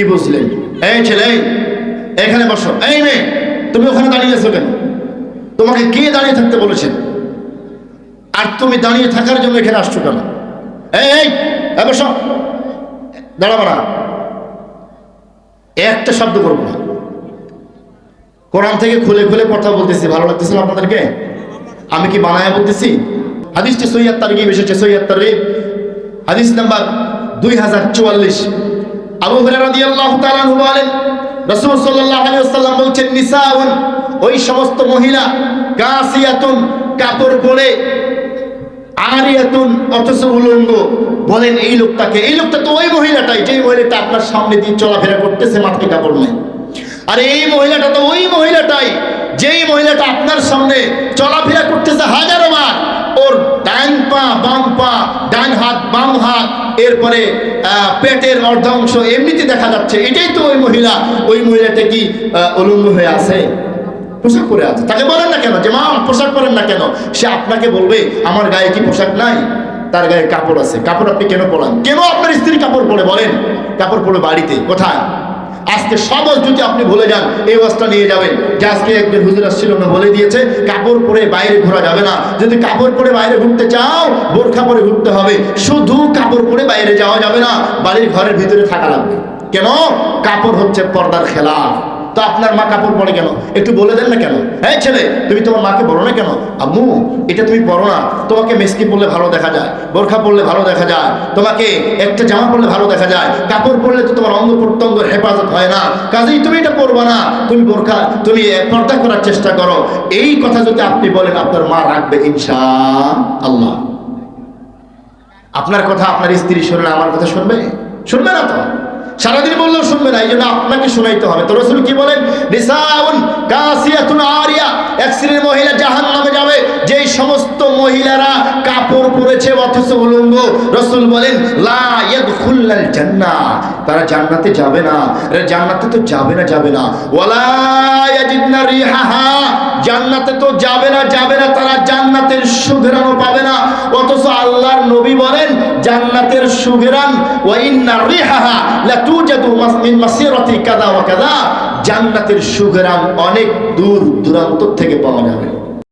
কি বুঝলেন? এই ছেলে, এখানে বসো। এই মেয়ে, তুমি ওখানে দাঁড়িয়ে আছো কেন? তোমাকে কে দাঁড়িয়ে থাকতে বলেছেন? আর তুমি দাঁড়িয়ে থাকার জন্য এখানে আসছো কেন? এই বসো, দাঁড়াবো না, একটা শব্দ করবো না। কোরআন থেকে খুলে খুলে কথা বলতেছি, ভালো লাগতেছিল আপনাদেরকে? আমি কি বানায় বলতেছি? হাদিসটি সহিহ তারগীব এসেছে, সহিহ তারগীব হাদিস নাম্বার 2044। আবু হুরায়রা রাদিয়াল্লাহু তাআলা আনহু বলেন, রাসূল সাল্লাল্লাহু আলাইহি ওয়াসাল্লাম বলেছেন, নিসাউন, ওই সমস্ত মহিলা, কাসিয়াতুন, কাপড় পরে, আরিয়াতুন, অথচ উলঙ্গ। বলেন এই লোকটা তো ওই মহিলাটাই, যেই মহিলাটা আপনার সামনে দিয়ে চলাফেরা করতেছে, মাথায় কাপড় নেই। আর এই মহিলাটা তো ওই মহিলাটাই, যেই মহিলাটা আপনার সামনে চলাফেরা করতেছে হাজারো বার। ওর ডান পা বাম পা, ডান হাত বাম হাত, এরপরে পেটের অর্ধাংশ এমনিতে দেখা যাচ্ছে। এটাই তো ওই মহিলা। ওই মহিলাটা কি উলঙ্গ হয়ে আছে? পোশাক পরে আছে। তাকে বলেন না কেন যে মা পোশাক পরেন না কেন? সে আপনাকে বলবে আমার গায়ে কি পোশাক নাই? তার গায়ে কাপড় আছে। কাপড় আপনি কেন পরান? কেন আপনার স্ত্রী কাপড় পরে? বলেন, কাপড় পরে বাড়িতে কোথায়? আজকে সবজ যদি আপনি ভুলে যান, এই অবস্থা নিয়ে যাবেন যে আজকে একজন হুজুর আসছিল না, বলে দিয়েছে কাপড় পরে বাইরে ঘোরা যাবে না। যদি কাপড় পরে বাইরে ঘুরতে চাও, বোরখা পরে ঘুরতে হবে। শুধু কাপড় পরে বাইরে যাওয়া যাবে না, বাড়ির ঘরের ভিতরে থাকা লাগবে। কেন? কাপড় হচ্ছে পর্দার খেলাফ। তো আপনার মা কাপড় পরে কেন? একটু বলে দেন না কেন? এই ছেলে, তুমি তোমার মাকে বলো না কেন, আম্মু এটা তুমি পরো না, তোমাকে মেসকি পরলে ভালো দেখা যায়, বোরখা পরলে ভালো দেখা যায়, তোমাকে একটা জামা পরলে ভালো দেখা যায়, কাপড় পরলে তো তোমার অঙ্গ প্রত্যঙ্গের হেফাজত হয় না, কাজেই তুমি এটা পরবা না, তুমি বোরখা, তুমি পর্দা করার চেষ্টা করো। এই কথা যদি আপনি বলেন, আপনার মা রাখবে ইনশাআল্লাহ। আপনার কথা আপনার স্ত্রী শুনবে না, আমার কথা শুনবে? শুনবে না তো, সারাদিন বললেও শুনবে না। এই জন্য আপনাকে শোনাইতে হবে। তো রাসূল কি বলেন? নিসাউন কাসিয়াতুন আরিয়া, এক শ্রেণীর মহিলা জাহান্নামে যাবে, যেই সমস্ত মহিলারা কাপড় পরেছে অথচ উলঙ্গ। রাসূল বলেন লা ইয়াদখুলুল জান্নাহ, তারা জান্নাতে যাবে না। জান্নাতে তো যাবে না। ওয়ালা ইয়াজিদনা রিহাহা, জান্নাতে তো যাবে না, তারা জান্নাতের সুঘ্রাণও পাবে না। অথচ আল্লাহর নবী বলেন জান্নাতের সুঘ্রাণ, ওয়া ইন্না রিহাহা লা তুজাদু মিন মাসিরাতি কাযা ওয়া কাযা, জান্নাতের সুঘ্রাণ অনেক দূর দূরান্ত থেকে পাওয়া যাবে।